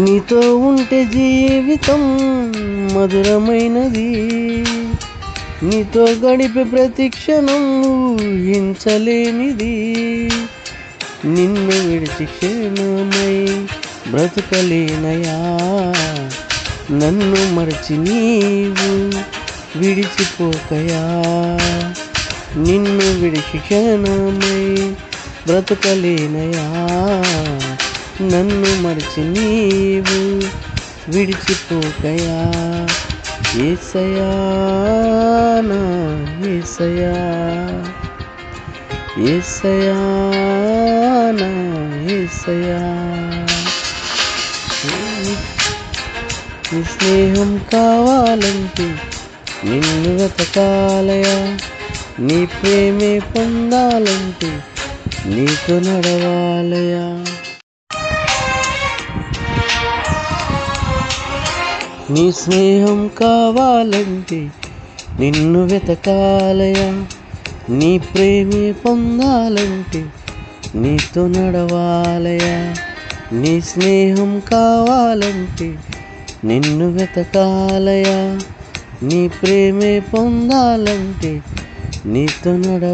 నీతో ఉంటే జీవితం మధురమైనది, నీతో గడిపే ప్రతి క్షణం ఊహించలేనిది. నిన్ను విడిచి క్షణమై బ్రతుకలేనయా, నన్ను మరచి నీవు విడిచిపోకయా. నిన్ను విడిచి క్షణమై బ్రతుకలేనయా, నన్ను మరచి నీవు విడిచిపోకయా. యేసయ్యా నా యేసయ్యా, యేసయ్యా నా యేసయ్యా. నీ స్నేహం కావాలంటే నిన్ను వెతకాలయా, నీ ప్రేమే పొందాలంటే నీతో నడవాలయా. నీ స్నేహం కావాలంటే నిన్ను వెతకాలయా, నీ ప్రేమే పొందాలంటే నీతో నడవాలయా. నీ స్నేహం కావాలంటే నిన్ను వెతకాలయా, నీ ప్రేమే పొందాలంటే నీతో